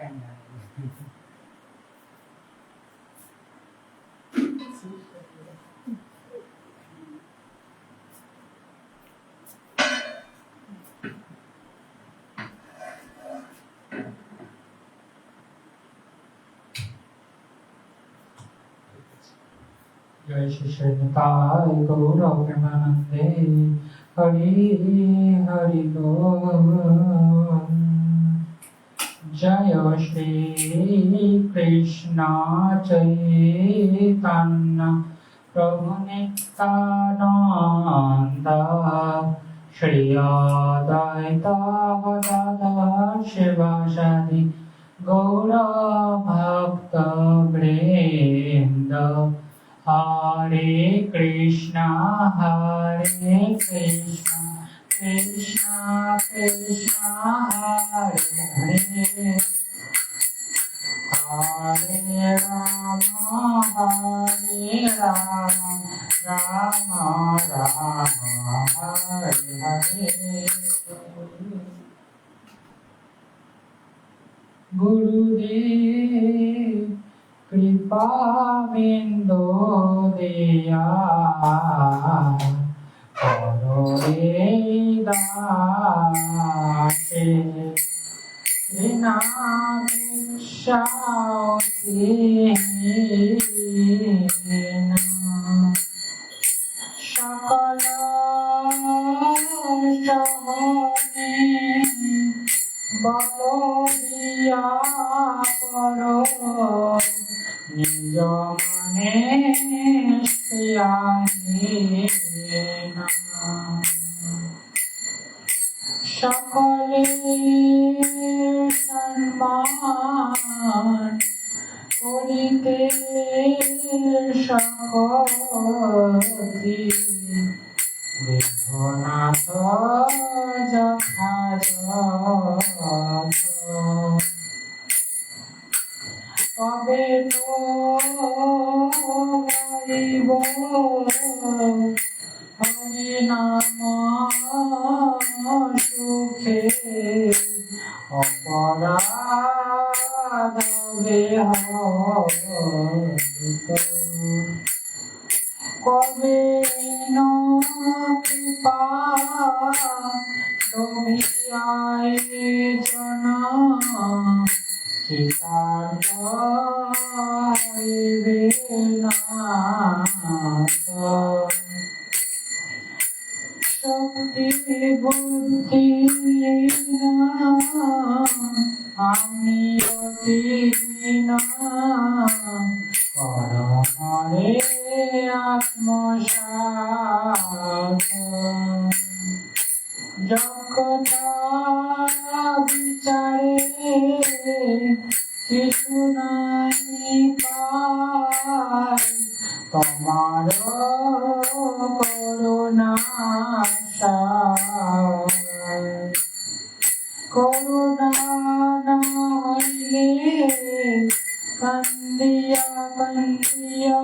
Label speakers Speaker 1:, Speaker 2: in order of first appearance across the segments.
Speaker 1: जय श्री निताय गौर प्रेमानंदे हरि हरि बोल। जय श्री कृष्ण चैतन्य प्रभु नित्यानंद श्री अद्वैत गदाधर शिवासादि गौर भक्त वृंद। हरे कृष्णा कृष्णा कृष्णा हरे हरे हरे राम राम राम हरे हरे। गुरुदेव कृपा बिंदु दिया करो रे दासे बिना भिक्षाओती सकल सहने बलो दिया करो निज मने সকলে সম্মান করিতে সকতি দেহনাথ যথাযথ তবে তো গাইব হরি নাম সুখে অপরাধ কবে কৃপা লোভিয়ায় জনা কৃতার্থ হইবে না। শক্তি বুদ্ধি আমি অতি করমরে আত্মসাৎ যোগ্যতা বিচারে কিছু নাই পাই তোমার করুণা করুণা না হইলে কান্দিয়া কান্দিয়া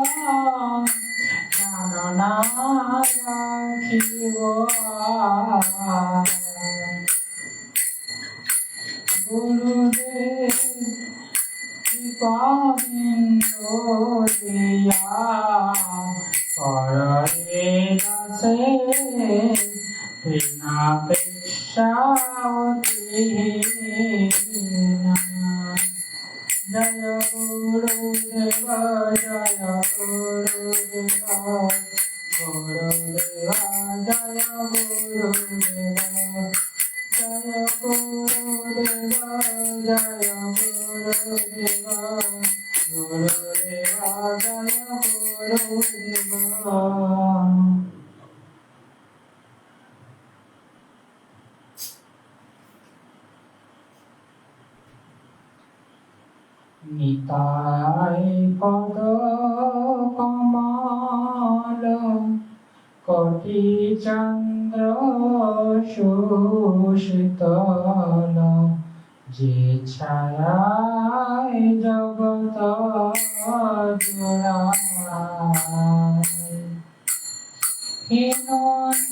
Speaker 1: জাননা রাখিব। গুরুদেব কৃপা বিন্দু দিয়া করে দাসে তৃণাপেক্ষাবতী। জয় গুরুদেব জয় গুরুদেব গুরুদেব জয় গুরুদেব জয় গুরুদেব জয় গুরুদেব গুরুদেব জয় গুরুদেব। নিতাই পদ কমল কোটি চন্দ্র সুশীতল যে ছায়ায় জগত জোড়ায়। হীন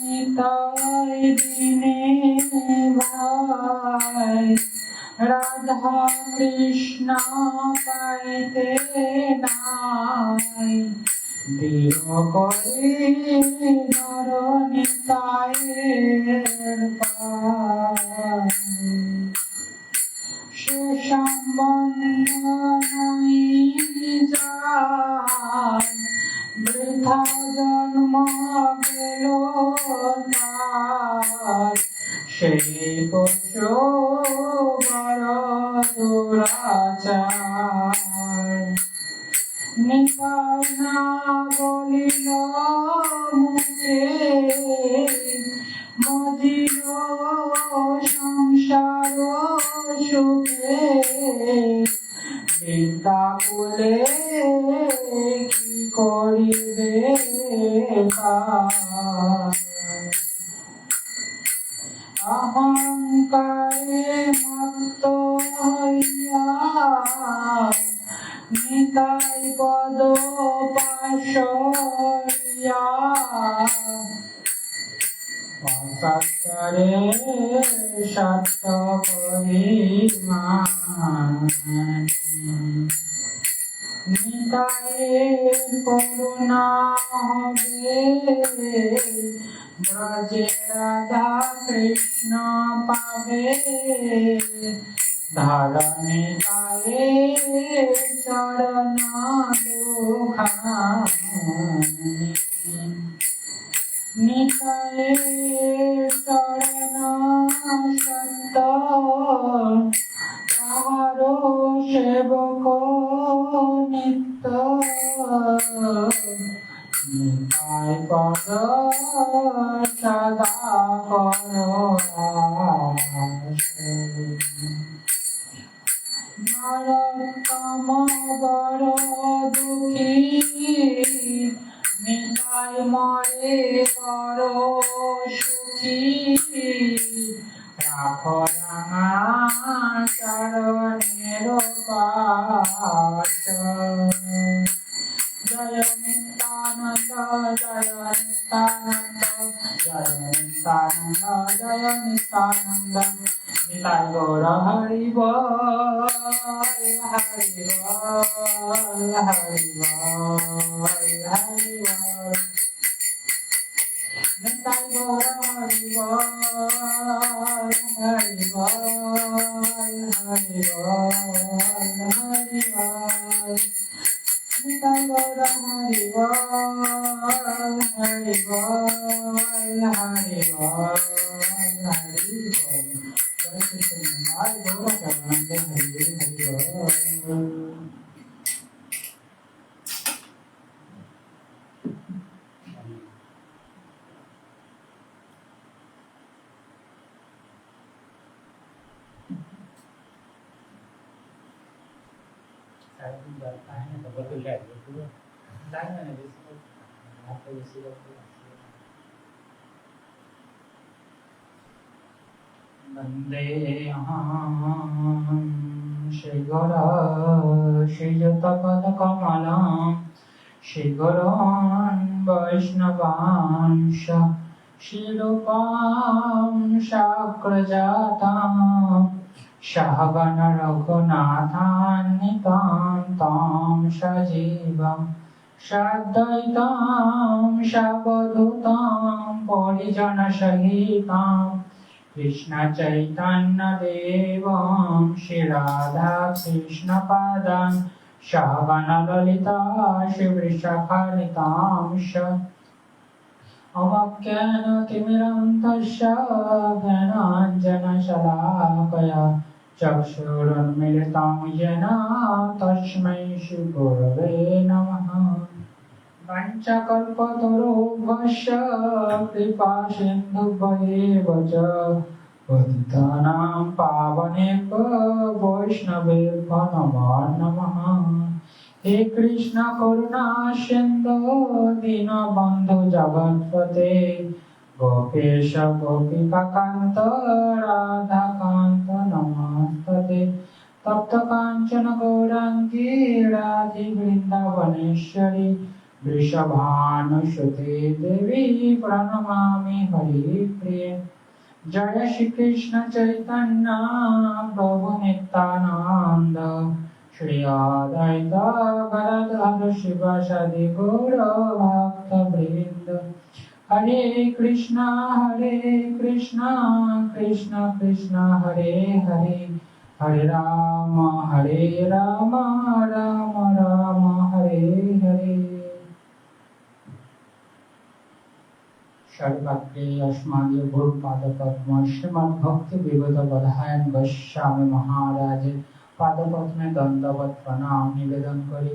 Speaker 1: নিতাই দিনে ভাই রাধা কৃষ্ণ পাইতে নাই দৃঢ় করে নর নিতায়ের পায় সে সম্বন্ধ নাই যায় বৃথা জন্ম গেল তার সেই পশু বড় দুরাচার নিতাই না বলিল মুখে মজিল সংসার সুখে বিদ্যা কুলে কি করিবে অহংকারে মত্ত হইয়া নিতাই পদ পাশরিয়া অসত্তরে সত্য পরিমাণ নিতায়ের করুণা হবে ব্রজে রাধা কৃষ্ণ পাবে ধারণে পায়ে চরণ দুখানি নিতায়ের চরণ সত্য তাহার সেবক নিত্য নিতাই পদ সদা কর নরোত্তম বড় দুঃখী নিতাই মরে কর সুখী রাখো রাঙা চরণের পাশ জয় নিত্যানন্দ জয় নিত্যানন্দ জয় নিত্যানন্দ জয় নিত্যানন্দ নিতাই গৌর হরি বল হরি বল হরি বল হরি বল নিতাই গৌর হরি বল হরি বল হরি বল হরি বল নিতাই গৌর হরি বল হরি বল হরি বল হরি বল জয় শ্রী কৃষ্ণ গৌর প্রেমানন্দে হরি হরি বল वन्देऽहं श्रीगुरो श्रीयुतपदकमलं श्रीगुरोन् वैष्णवांश श्रीरूपां शाक्रजातां सहगण रघुनाथान्वितां तं सजीवं सद्वैतां सवधूतां परिजनसहितां कृष्ण चैतन्य देवं श्री राधा कृष्ण पादान् सहगण ललिता श्रीवृषभानुतांश अवाक्यानतिमिरन्तस्य ज्ञानाञ्जनशलाकया चक्षुरुन्मीलितं येन तस्मै श्रीगुरवे नमः पञ्चकल्पतरुभ्यश्च कृपासिन्धुभ्येव च पतितानां पावनेभ्यो वैष्णवेभ्यो नमो नमः हे कृष्ण करुणा सिन्धु दीनबन्धु जगत्पते गोपेश गोपिकान्त राधाकान्त नमस्ते तप्त काञ्चन गौराङ्गी राधे वृन्दावनेश्वरी वृषभानुसुते देवी प्रणमामि हरिप्रिये जय श्री कृष्ण चैतन्य प्रभु नित्यानंद श्री अद्वैत गदाधर शिवासादि गौर भक्त वृंद। हरे कृष्णा कृष्ण कृष्ण हरे हरे, हरे राम राम राम हरे हरे। सर्वत्र अस्मादि गुरुपादपद्म श्रीमद् भक्ति विविध बधायन गोस्वामी महाराज पादपद्मे दंडवत प्रणाम निवेदन करी।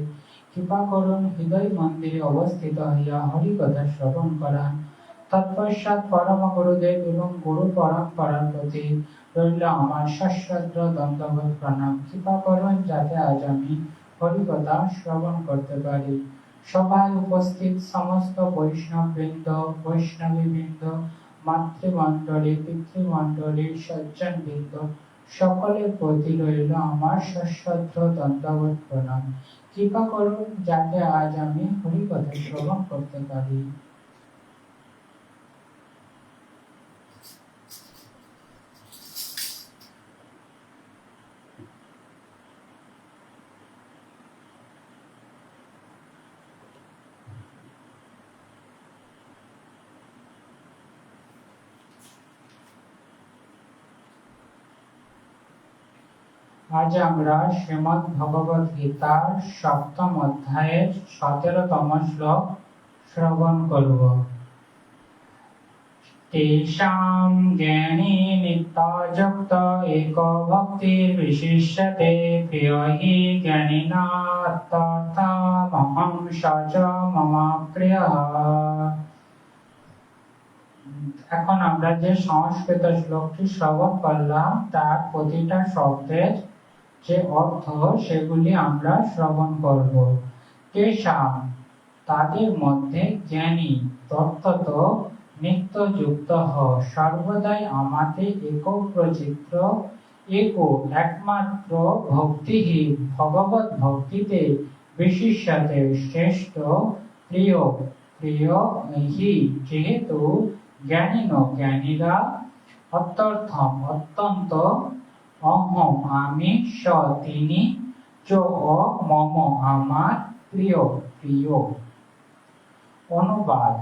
Speaker 1: कृपा করুন হৃদয় মন্দিরে অবস্থিত হইয়া হরি কথা শ্রবণ করান। তৎপশ্চাৎ পরম গুরুদেব এবং গুরু পরম্পরার প্রতি রইল আমার সশ্রদ্ধ দণ্ডবত প্রণাম। কৃপা করুন যাতে আজ আমি হরি কথা শ্রবণ করতে পারি। সভায় উপস্থিত সমস্ত বৈষ্ণব বৃন্দ, বৈষ্ণবী বৃন্দ, মাতৃমণ্ডলী, পিতৃমণ্ডলী, সজ্জন বৃন্দ সকলের প্রতি রইল আমার সশ্রদ্ধ দণ্ডবত প্রণাম। কৃপা করুন যাতে আজ আমি হরি কথা শ্রবণ করতে পারি। আজ আমরা শ্রীমদ্ ভগবদ গীতার সপ্তম অধ্যায়ের 17তম শ্লোক শ্রবণ করব। তেষাং জ্ঞানী নিত্যযুক্ত এক ভক্তির বিশিষ্যতে প্রিয় হি জ্ঞানিনাত্তর্থামহং সচ মম প্রিয়ঃ। এখন আমরা যে সংস্কৃত শ্লোকটি শ্রবণ করলাম তার প্রতিটা শব্দের যে অর্থ সেগুলি আমরা শ্রবণ করব। তেষাং তাদের মধ্যে জ্ঞানী তত্ত্বত নিত্যযুক্ত সর্বদাই আমাতে একপ্রচিত্র একমাত্র ভক্তিহি ভগবত ভক্তিতে বিশিষ্যতে শ্রেষ্ঠ প্রিয় প্রিয় হি যেহেতু জ্ঞানীন জ্ঞানীরা অত্যর্থম অত্যন্ত অহম আমি স তিনি চ মম আমার প্রিয় প্রিয়। অনুবাদ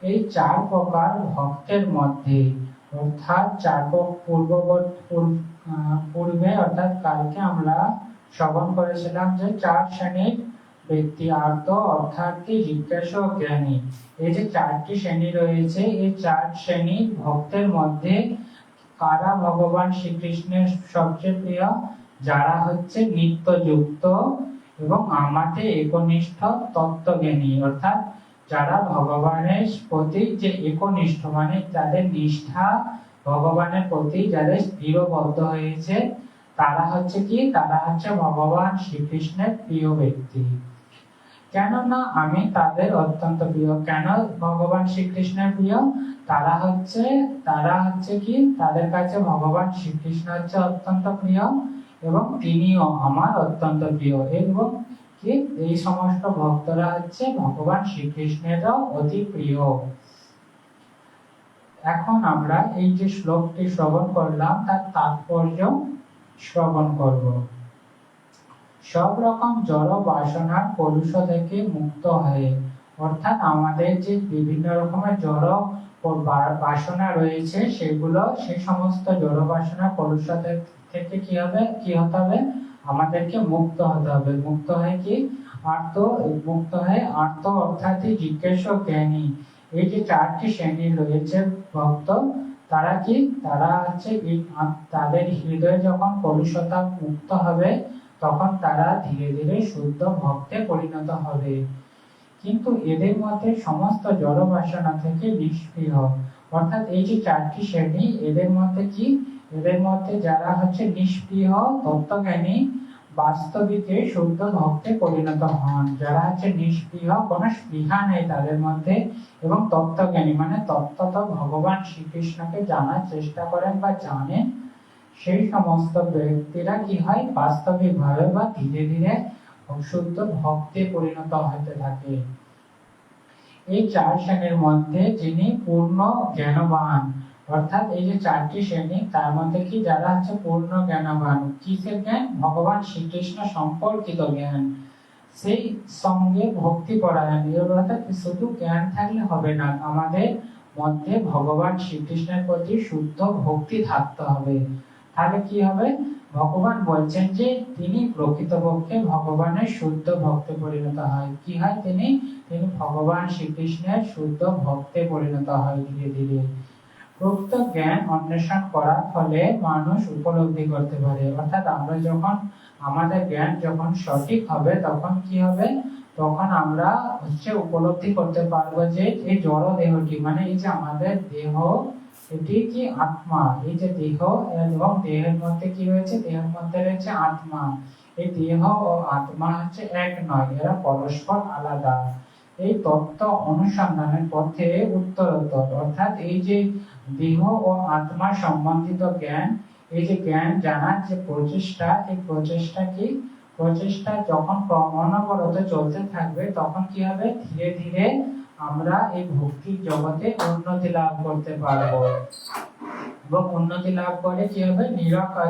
Speaker 1: এই চার প্রকার ভক্তের মধ্যে অর্থাৎ পূর্বে অর্থাৎ কালকে আমরা শ্রবণ করেছিলাম যে চার শ্রেণীর ব্যক্তি আর্ত অর্থাৎ জিজ্ঞাসু জ্ঞানী। এই যে চারটি শ্রেণী রয়েছে এই চার শ্রেণীর ভক্তের মধ্যে কারা ভগবান শ্রীকৃষ্ণের সবচেয়ে প্রিয়? যারা হচ্ছে নিত্যযুক্ত এবং আমাতে একনিষ্ঠ তত্ত্বজ্ঞানী, অর্থাৎ যারা ভগবানের প্রতি যে একনিষ্ঠ মানে যাদের নিষ্ঠা ভগবানের প্রতি যাদের দৃঢ়বদ্ধ হয়েছে তারা হচ্ছে কি? তারা হচ্ছে ভগবান শ্রীকৃষ্ণের প্রিয় ব্যক্তি। কেননা আমি তাদের অত্যন্ত প্রিয়। কেন ভগবান শ্রীকৃষ্ণের প্রিয়? তারা হচ্ছে কি? তাদের কাছে ভগবান শ্রীকৃষ্ণ হচ্ছে অত্যন্ত প্রিয় এবং তিনিও আমার অত্যন্ত প্রিয় এবং কি এই সমস্ত ভক্তরা হচ্ছে ভগবান শ্রীকৃষ্ণেরও অতি প্রিয়। এখন আমরা এই যে শ্লোকটি শ্রবণ করলাম তার তাৎপর্য শ্রবণ করব। সব রকম জড় বাসনার কলুষ থেকে মুক্ত হয়ে, অর্থাৎ আমাদের যে বিভিন্ন রকমের জড় বাসনা রয়েছে সেগুলো সেই সমস্ত জড় বাসনা কলুষ থেকে কি হতে হবে? আমাদেরকে মুক্ত হতে হবে। মুক্ত হয়ে কি? মুক্ত হয়ে আর্ত অর্থাৎ জিজ্ঞাসু জ্ঞানী। এই যে চারটি শ্রেণী রয়েছে ভক্ত, তারা কি? তারা হচ্ছে তাদের হৃদয়ে যখন কলুষতা মুক্ত হবে তখন তারা ধীরে ধীরে শুদ্ধ ভক্তে পরিণত হবে। কিন্তু এদের মধ্যে সমস্ত জড় বাসনা থেকে নিষ্ক্রিয়, অর্থাৎ এই যে চারটি শ্রেণী এদের মধ্যে কি? এদের মধ্যে যারা হচ্ছে নিষ্ক্রিয় তত্ত্বজ্ঞানী বাস্তবিকে শুদ্ধ ভক্তে পরিণত হন। যারা হচ্ছে নিষ্ক্রিয়, কোনো স্পৃহা নেই তাদের মধ্যে, এবং তত্ত্বজ্ঞানী মানে তত্ত্বত ভগবান শ্রীকৃষ্ণকে জানার চেষ্টা করেন বা জানেন, সেই সমস্ত ব্যক্তিরা কি হয়? বাস্তবিক ভাবে বা ধীরে ধীরে শুদ্ধ ভক্তে পরিণত হতে থাকে। এই চার শ্রেণীর মধ্যে যিনি পূর্ণ জ্ঞানবান অর্থাৎ এই যে চারটি শ্রেণী, তার মধ্যে কি যারা হচ্ছে পূর্ণ জ্ঞানবান, কিসের জ্ঞান? ভগবান শ্রীকৃষ্ণ সম্পর্কিত জ্ঞান, সেই সঙ্গে ভক্তি পরায়ণ। অর্থাৎ শুধু জ্ঞান থাকলে হবে না, আমাদের মধ্যে ভগবান শ্রীকৃষ্ণের প্রতি শুদ্ধ ভক্তি থাকতে হবে। তাহলে কি হবে? ভগবান বলছেন যে তিনি প্রকৃতপক্ষে ভগবানের শুদ্ধ ভক্তে পরিণত হয়। কি হয়? তিনি ভগবান শ্রীকৃষ্ণের শুদ্ধ ভক্তে পরিণত হয় ধীরে ধীরে। প্রকৃত জ্ঞান অন্বেষণ করার ফলে মানুষ উপলব্ধি করতে পারে। অর্থাৎ আমরা যখন আমাদের জ্ঞান যখন সঠিক হবে, তখন কি হবে? তখন আমরা উপলব্ধি করতে পারবো যে এই জড় দেহটি, মানে এই যে আমাদের দেহ, এটি কি আত্মা। এই যে দেহ এবং দেহের মধ্যে কি রয়েছে? দেহের মধ্যে রয়েছে আত্মা। এই দেহ ও আত্মা হচ্ছে এক নয়, এরা পরস্পর আলাদা। এই তত্ত্ব অনুসন্ধানের পথে উত্তরোত্তর, অর্থাৎ এই যে দেহ ও আত্মা সম্বন্ধিত জ্ঞান, এই যে জ্ঞান জানার যে প্রচেষ্টা, এই প্রচেষ্টা যখন অনবরত চলতে থাকবে, তখন কি হবে? ধীরে ধীরে আমরা এই ভক্তির জগতে উন্নতি লাভ করতে পারবো। এবং উন্নতি লাভ করে কি হবে?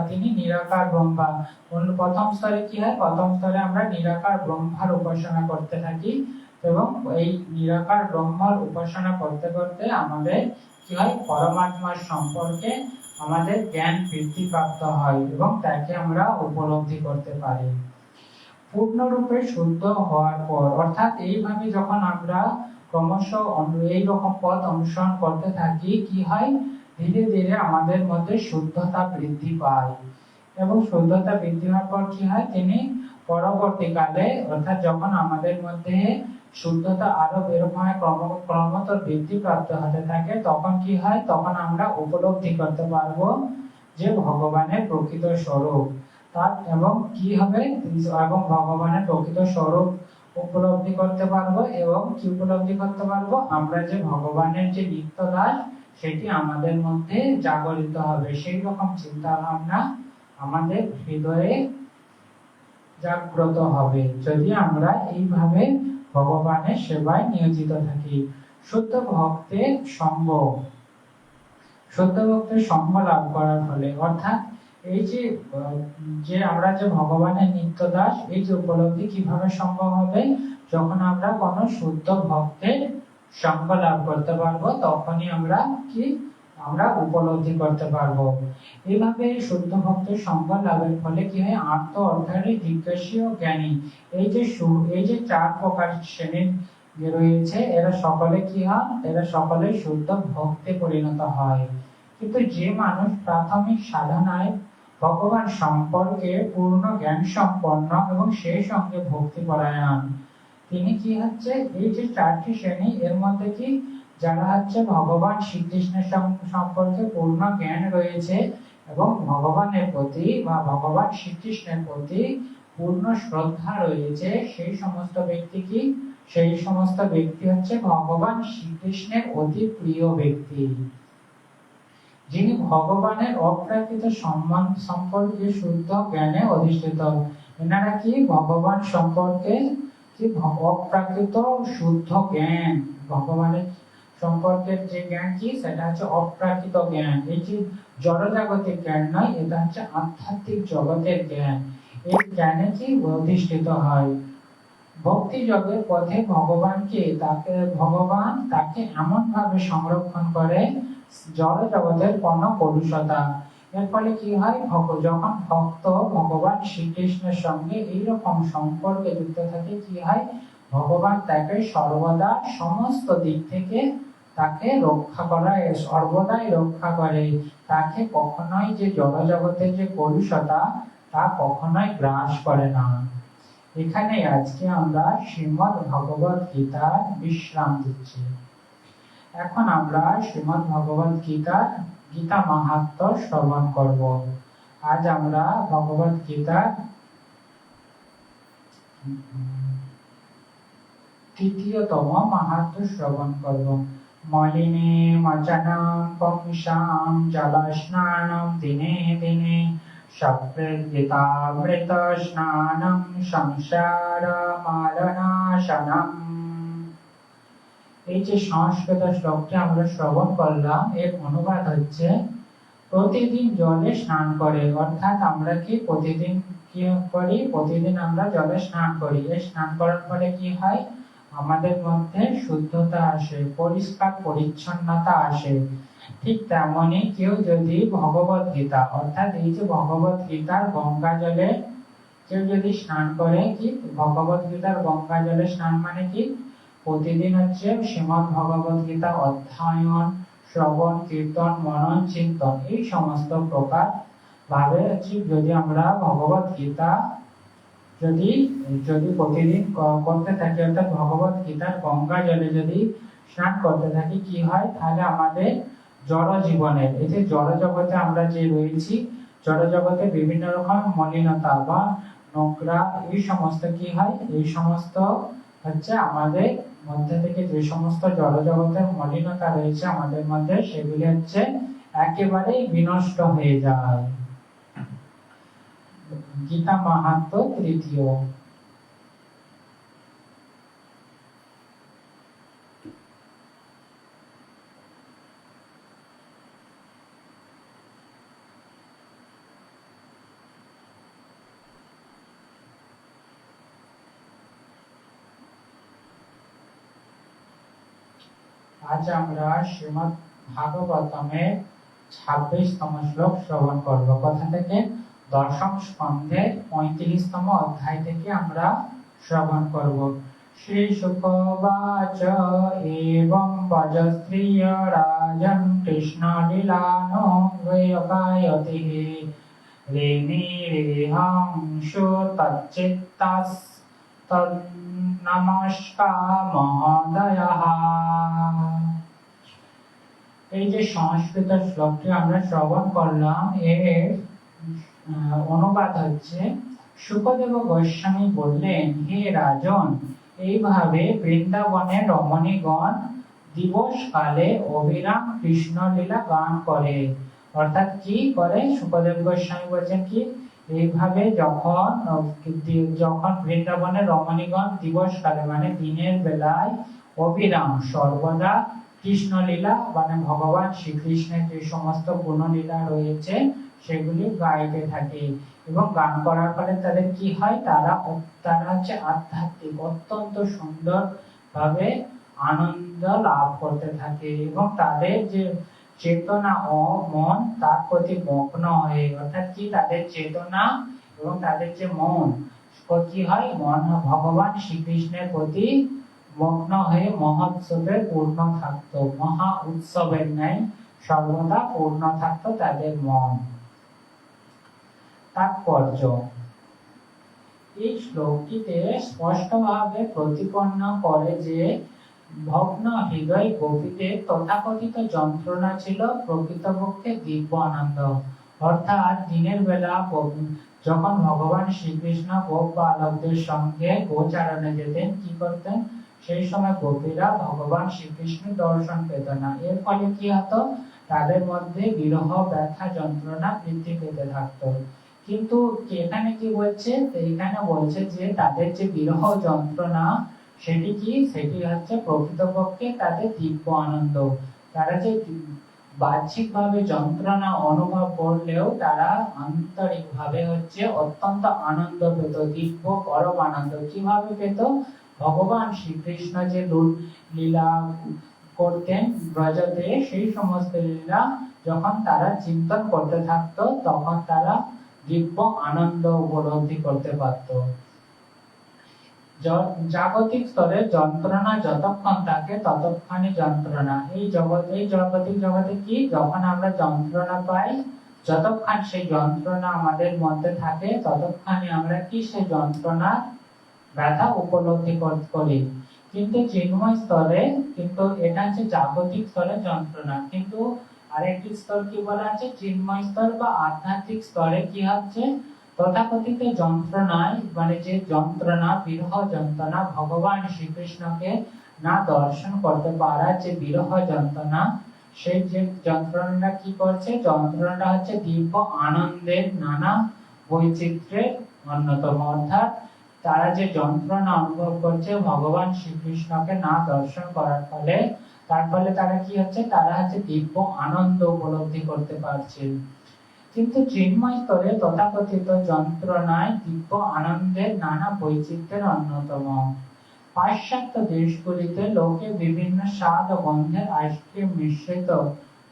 Speaker 1: তিনি নিরাকার ব্রহ্মা। প্রথম স্তরে কি হয়? প্রথম স্তরে আমরা নিরাকার ব্রহ্মার উপাসনা করতে থাকি, এবং এই নিরাকার ব্রহ্মার উপাসনা করতে করতে আমাদের কি হয়? পরমাত্মার সম্পর্কে আমাদের জ্ঞান বৃদ্ধি প্রাপ্ত হয় এবং তাকে আমরা উপলব্ধি করতে পারি। পূর্ণরূপে শুদ্ধ হওয়ার পর, অর্থাৎ এইভাবে যখন আমরা ক্রমশ এইরকম পথ অনুসরণ করতে থাকি, কি হয়? ধীরে ধীরে আমাদের মধ্যে শুদ্ধতা বৃদ্ধি পায়, এবং শুদ্ধতা বৃদ্ধি হওয়ার পর কি হয়? তিনি পরবর্তীকালে, অর্থাৎ যখন আমাদের মধ্যে শুদ্ধতা আরো এরকম ক্রমত বৃদ্ধি প্রাপ্ত হতে থাকে, তখন কি হয়? তখন আমরা উপলব্ধি করতে পারবো যে ভগবানের প্রকৃত স্বরূপ। এবং কি হবে? এবং ভগবানের প্রকৃত স্বরূপ উপলব্ধি করতে পারবো। এবং কি উপলব্ধি করতে পারবো? আমরা যে ভগবানের যে নিত্য দাস, সেটি আমাদের মধ্যে জাগরিত হবে। সেই রকম চিন্তা ভাবনা আমাদের হৃদয়ে জাগ্রত হবে, যদি আমরা এইভাবে ভগবানের সেবায় নিয়োজিত থাকি। শুদ্ধ ভক্তের সঙ্গ লাভ করার ফলে, অর্থাৎ এই যে আমরা যে ভগবানের নিত্য দাস, এই যে উপলব্ধি কিভাবে সম্ভব হবে? যখন আমরা কোন শুদ্ধ ভক্তের সঙ্গ লাভ করতে পারবো, তখনই আমরা উপলব্ধি করতে পারবো। এইভাবে শুদ্ধ ভক্তের সঙ্গ লাভের ফলে কি হয়? আত্ম অর্থাৎ জিজ্ঞাসী ও জ্ঞানী, এই যে চার প্রকার শ্রেণীর রয়েছে, এরা সকলে কি হয়? এরা সকলে শুদ্ধ ভক্তে পরিণত হয়। কিন্তু যে মানুষ প্রাথমিক সাধনায় ভগবান সম্পর্কে পূর্ণ জ্ঞান সম্পন্ন এবং সেই সঙ্গে ভক্তি পরায়ণ, তিনি কি হচ্ছে? এই যে চারটি শ্রেণী, এর মধ্যে কি যারা হচ্ছে ভগবান শ্রীকৃষ্ণের সম্পর্কে পূর্ণ জ্ঞান রয়েছে এবং ভগবানের প্রতি বা ভগবান শ্রীকৃষ্ণের প্রতি পূর্ণ শ্রদ্ধা রয়েছে, সেই সমস্ত ব্যক্তি হচ্ছে ভগবান শ্রীকৃষ্ণের অতি প্রিয় ব্যক্তি, যিনি ভগবানের অপ্রাকৃত সম্পর্কে শুদ্ধ জ্ঞানে অধিষ্ঠিত। এনারা কি ভগবান সম্পর্কে কি অপ্রাকৃত শুদ্ধ জ্ঞান, ভগবানের সম্পর্কের যে জ্ঞান কি, সেটা হচ্ছে অপ্রাকৃত জ্ঞান। এই যে জড়জাগতিক জ্ঞান নয়, এটা হচ্ছে আধ্যাত্মিক জগতের জ্ঞান। এই জ্ঞানে কি অধিষ্ঠিত হয়। ভক্তি যোগের পথে ভগবান তাকে এমন ভাবে সংরক্ষণ করে, জড় জগতের কোন কলুষতা। এর ফলে কি হয়? যখন ভক্ত ভগবান শ্রীকৃষ্ণের সঙ্গে এইরকম সম্পর্কে যুক্ত থাকে, কি হয়? ভগবান তাকে সর্বদা সমস্ত দিক থেকে তাকে সর্বদাই রক্ষা করে। তাকে কখনোই যে জড় জগতের যে কলুষতা, তা কখনোই গ্রাস করে না। এখানে আজকে আমরা শ্রীমদ্ ভগবত গীতার বিশ্রাম দিচ্ছি। এখন আমরা শ্রীমদ্ ভগবত গীতা মাহাত্ম্য শ্রবণ করব। আজ আমরা ভগবত গীতার তৃতীয়তম মাহাত্ম্য শ্রবণ করব। মলিনে মচনং পুংসাং জলস্নানম দিনে দিনে সপ্রীতিতামৃত স্নানম সংসার মালনাশনম। এই যে সংস্কৃত শ্লোকটি আমরা শ্রবণ করলাম, এর অনুবাদ হচ্ছে প্রতিদিন জলে স্নান করে। অর্থাৎ আমরা কি প্রতিদিন কি করি? প্রতিদিন আমরা জলে স্নান করি। এই স্নান করার ফলে কি হয়? আমাদের মধ্যে শুদ্ধতা আসে, পরিষ্কার পরিচ্ছন্নতা আসে। ঠিক তেমনি কেউ যদি ভগবত গীতা, অর্থাৎ এই যে ভগবত গীতার গঙ্গা জলে কেউ যদি স্নান করে, কি ভগবত গীতার গঙ্গা জলে স্নান মানে কি? প্রতিদিন হচ্ছে শ্রীমদ্ ভগবত গীতা অধ্যয়ন, শ্রবণ, কীর্তন, মনন, চিন্তন, এই সমস্ত প্রকার ভাবে হচ্ছে যদি আমরা ভগবত গীতা যদি যদি প্রতিদিন করতে থাকি, অর্থাৎ ভগবত গীতার গঙ্গা জলে যদি স্নান করতে থাকি, কি হয়? তাহলে আমাদের জড় জীবনের, এই যে জড় জগতে আমরা যে রয়েছি, জড় জগতে বিভিন্ন রকম মলিনতা বা নোংরা, এই সমস্ত কি হয়? এই সমস্ত হচ্ছে আমাদের মধ্যে থেকে যে সমস্ত জড় জগতের মলিনতা রয়েছে আমাদের মধ্যে, সেগুলি হচ্ছে একেবারেই বিনষ্ট হয়ে যায়। গীতা মাহাত্ম্য তৃতীয়। আজ আমরা শ্রীমদ্ ভাগবতমের 26তম শ্লোক শ্রবণ করব। কথা থেকে দশম স্কন্ধের 35তম অধ্যায় থেকে আমরা শ্রবণ করব। শ্রী শুকোবাচ এবং বজস্ত্রিয় রাজন কৃষ্ণ লীলানোগায়তিঃ রেণীরেহাংশু তচ্চিত্তাস নমস্কামহোদয়ঃ। এই যে সংস্কৃত শ্লোকটি আমরা শ্রবণ করলাম, এর অনুবাদ হচ্ছে, শুকদেব গোস্বামী বললেন, হে রাজন, এইভাবে বৃন্দাবনের রমণীগণ দিবস কালে অবিরাম কৃষ্ণ লীলা গান করে। অর্থাৎ কি করে? সুখদেব গোস্বামী বলছেন কি, এইভাবে যখন বৃন্দাবনের রমণীগণ দিবস কালে মানে দিনের বেলায় অবিরাম সর্বদা কৃষ্ণ লীলা মানে ভগবান শ্রীকৃষ্ণের যে সমস্ত গুণলীলা রয়েছে সেগুলি গাইতে থাকে, এবং গান করার ফলে তাদের কি হয়? তারা হচ্ছে আধ্যাত্মিক অত্যন্ত সুন্দর ভাবে আনন্দ লাভ করতে থাকে, এবং তাদের যে চেতনা ও মন তার প্রতি মগ্ন হয়ে, অর্থাৎ কি তাদের চেতনা এবং তাদের যে মন কি হয়? মন ভগবান শ্রীকৃষ্ণের প্রতি মগ্ন হয়ে মহোৎসবে পূর্ণ থাকতো, মহা উৎসবের ন্যায় সর্বদা পূর্ণ থাকতো তাদের মন। তাৎপর্য: এই শ্লোকটিতে স্পষ্টভাবে প্রতিপন্ন করে যে ভগ্ন হৃদয় গোপীদের তথাকথিত যন্ত্রণা ছিল প্রকৃতপক্ষে দিব্য আনন্দ। অর্থাৎ দিনের বেলা যখন ভগবান শ্রীকৃষ্ণ গোপ বালকদের সঙ্গে গোচারণে যেতেন, কি করতেন? সেই সময় গোপীরা ভগবান শ্রীকৃষ্ণের দর্শন পেত না। এর ফলে কি হতো? তাদের মধ্যে বিরহ, ব্যথা, যন্ত্রণা বৃদ্ধি পেতে থাকতো। কিন্তু এখানে কি বলছে? এখানে বলছে যে তাদের যে বিরহ যন্ত্রণা, সেটি কি? সেটি হচ্ছে প্রকৃতপক্ষে তাদের দিব্য আনন্দ। তারা যে বাহ্যিক ভাবে যন্ত্রণা অনুভব করলেও তারা আন্তরিক ভাবে হচ্ছে অত্যন্ত আনন্দ পেত, দিব্য পরম আনন্দ। কিভাবে পেত? ভগবান শ্রীকৃষ্ণ যে লীলা করতেন ব্রজতে, সেই সমস্ত লীলা যখন তারা চিন্তন করতে থাকতো, তখন তারা দিব্য আনন্দ উপলব্ধি করতে পারত। জাগতিক স্তরে যন্ত্রণা যতক্ষণ থাকে ততক্ষণই যন্ত্রণা। এই জাগতিক জগতে কি? যখন আমরা যন্ত্রণা পাই, যতক্ষণ সেই যন্ত্রণা আমাদের মধ্যে থাকে ততক্ষণই আমরা কি? সেই যন্ত্রণা ব্যথা উপলব্ধি করি। কিন্তু চিন্ময় স্তরে, কিন্তু এটা হচ্ছে জাগতিক স্তরে যন্ত্রণা, কিন্তু আরেকটি স্তর কি বলা আছে? চিন্ময় স্তর বা আধ্যাত্মিক স্তরে কি হচ্ছে? তথাকথিত যন্ত্রণায় মানে যে যন্ত্রণা, বিরহ যন্ত্রণা, ভগবান শ্রীকৃষ্ণকে না দর্শন করতে পারা যে বিরহ যন্ত্রণা, সেই যে যন্ত্রণাটা কি করছে? যন্ত্রণাটা হচ্ছে দিব্য আনন্দের নানা বৈচিত্র্যের অন্যতম। অর্থাৎ তারা যে যন্ত্রণা অনুভব করছে ভগবান শ্রীকৃষ্ণকে না দর্শন করার ফলে, তার ফলে তারা কি হচ্ছে, তারা হচ্ছে দিব্য আনন্দ উপলব্ধি করতে পারছে। কিন্তু চিন্ময় স্তরে তথাকথিত যন্ত্রণায় দিব্য আনন্দের নানা বৈচিত্র্যের অন্যতম। পাশ্চাত্য দেশগুলিতে লোকে বিভিন্ন স্বাদ ও গন্ধের আইসক্রিম মিশ্রিত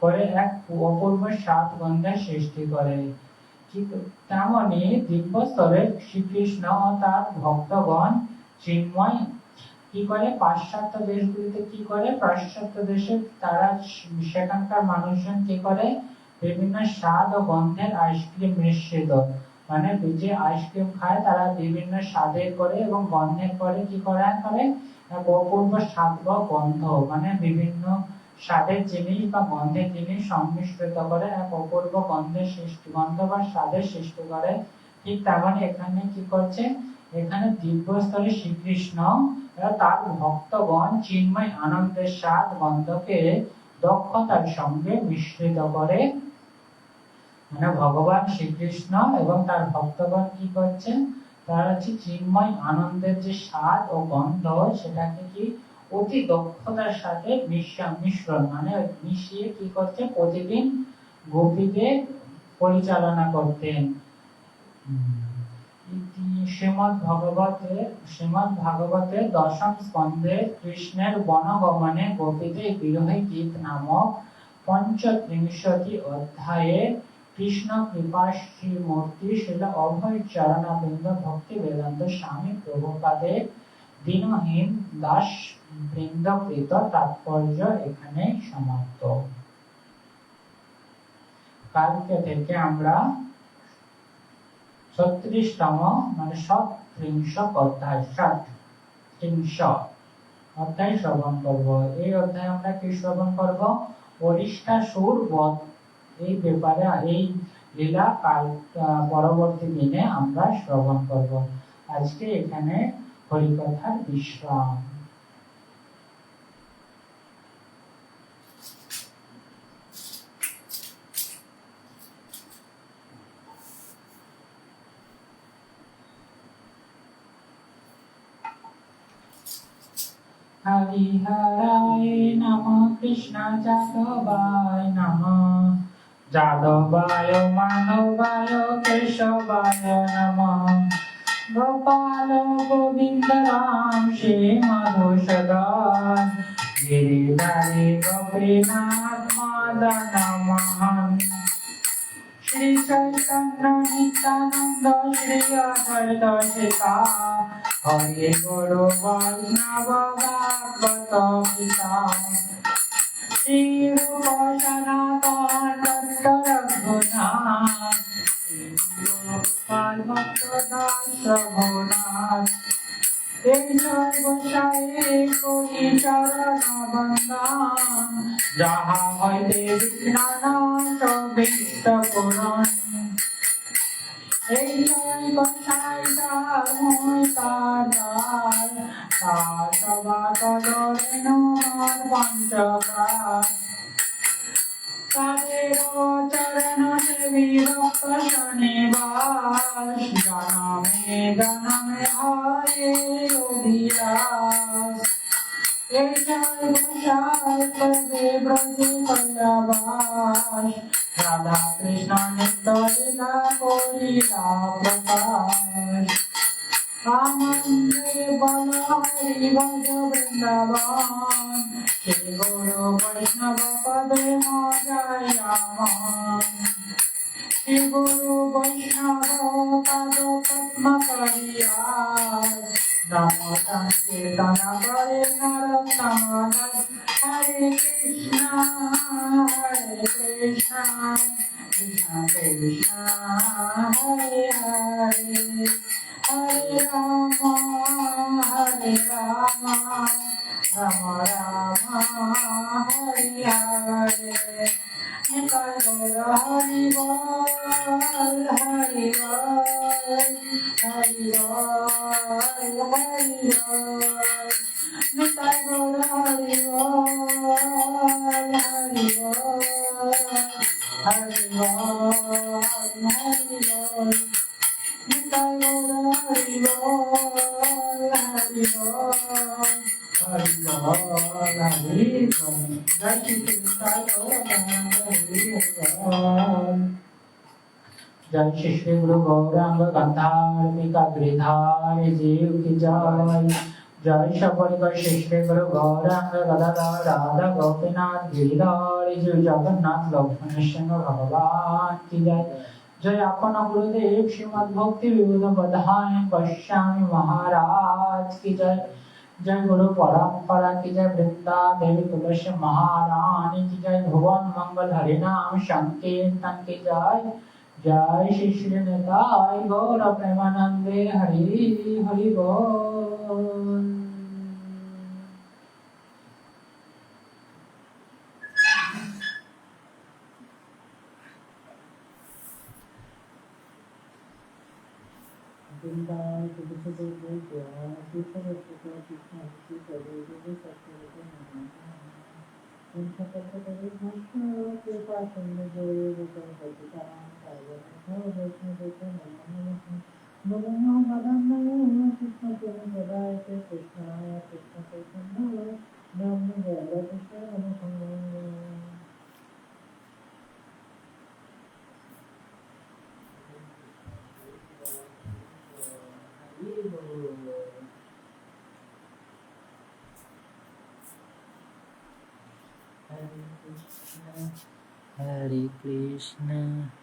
Speaker 1: করে এক অপূর্ব স্বাদ গন্ধের সৃষ্টি করে। তেমনি দিব্য স্তরে শ্রীকৃষ্ণ ও তার ভক্তগণ চিন্ময় কি করে, পাশ্চাত্য দেশগুলিতে কি করে, পাশ্চাত্য দেশে তারা সেখানকার মানুষজন কি করে, বিভিন্ন স্বাদ ও গন্ধের আইসক্রিম মিশ্রিত, মানে যে আইসক্রিম খায় তারা বিভিন্ন স্বাদের করে এবং গন্ধের করে কি করে, এক অপূর্ব স্বাদ বা গন্ধ, মানে বিভিন্ন স্বাদের জিনিস বা গন্ধের জিনিস সংমিশ্রিত করে এক অপূর্ব গন্ধের সৃষ্টি, গন্ধ বা স্বাদের সৃষ্টি করে। ঠিক তেমনি এখানে কি করছে, এখানে দিব্য স্তরে শ্রীকৃষ্ণ তার ভক্তগণ চিন্ময় আনন্দের স্বাদ গন্ধকে দক্ষতার সঙ্গে মিশ্রিত করে, মানে ভগবান শ্রীকৃষ্ণ এবং তার ভক্তগণ কি করছেন, তারা হচ্ছে চিন্ময় আনন্দের যে স্বাদ ও গন্ধ সেটাকে কি অতি দক্ষতার সাথে মিশ্রণ মানে মিশিয়ে কি করছে, প্রতিদিন গোপীদের পরিচালনা করতেন। শ্রীমদ্ ভাগবতের দশম স্কন্ধে কৃষ্ণের বনগমনে গোপীদের বিরহে গীত নামক পঞ্চত্রিংশতি অধ্যায়ে কৃষ্ণ কৃপা শ্রীমূর্তি শিল অভয় চরণাবৃন্দ ভক্তি বেদান্ত স্বামী প্রভুপাদের দীনহীন দাস বৃন্দকৃত তাৎপর্য এখানে সমাপ্ত। কালকে থেকে আমরা 36তম মানে 37 অধ্যায় শ্রবণ করব। এই অধ্যায় আমরা কি শ্রবণ করব, অরিষ্টাসুর বধ, এই ব্যাপারে এই লীলা কাল পরবর্তী দিনে আমরা শ্রবণ করব। আজকে এখানে হরিকথার বিশ্রাম। হরিহরায় নমঃ, কৃষ্ণ যাদবায় নমঃ, যাদবায় মাধবায় কেশবায় নমঃ, গোপাল গোবিন্দ রাম শ্রী মধুসূদন, গিরিধারী গোপীনাথ মদন মোহন, শ্রী চৈতন্য নিত্যানন্দ শ্রী অদ্বৈত সীতা, হরি গুরু বৈষ্ণব ভাগবত গীতা, শ্রী রূপ সনাতন দত্ত রঘুনাথ, গোপাল ভক্ত দাস রঘুনাথ, এই সর্বসায়ে করি চরণ বন্দন, যাহা হইতে বিঘ্ননাশ ভীষ্ট পূরণ, এই সর্বসায় তার মই তার দ্বার, তার সভা তদরেণু মোর পঞ্চকার, তাদের চরণ সেবী ভক্ত শনিবাস, জনমে জনমে হয় অভিলাষ, এই সর্বসায় করবে ব্রজে কৈলাবাস, রাধা কৃষ্ণ নিত্য লীলা করিলা প্রকাশ, আনন্দে বল হরি ভজ বৃন্দাবন, শ্রী গুরু বৈষ্ণব পদে মজায় মন, শ্রী গুরু বৈষ্ণব পদ পদ্ম করিয়া, নাম সংকীর্তন করে নরোত্তম দাস, হরে কৃষ্ণ কৃষ্ণ কৃষ্ণ হরে হরে, হরে রাম রাম রাম হরে হরে, নিতাই গৌর হরি বল হরি বল, হরি বল হরি বল, নিতাই গৌর হরি বল হরি বল, হরি বল হরি বল, নিতাই গৌর হরি বল। हरि बोल। जय श्री कृष्ण हरि बोल। जय श्री श्री गुरु गौरांग गंधार्मिका गिरिधारी जीव की जय। जय शबरी श्री श्री गुरु गौरांग गदाधर राधा गोपीनाथ गिरिधारी जीव जगन्नाथ लक्ष्मण सिंह भगवान की जय। जय अपन गुरुदेव श्रीमद भक्ति विबुध बधाई गोस्वामी महाराज की जय। जय गुरु परंपरा की जय। वृंदा देवी तुलसी महारानी की जय। भुवन मंगल हरिनाम संकीर्तन की जय। जय श्री श्री निताय गौर प्रेमानंदे हरि हरि बोल। Hare Krishna, Hare Krishna.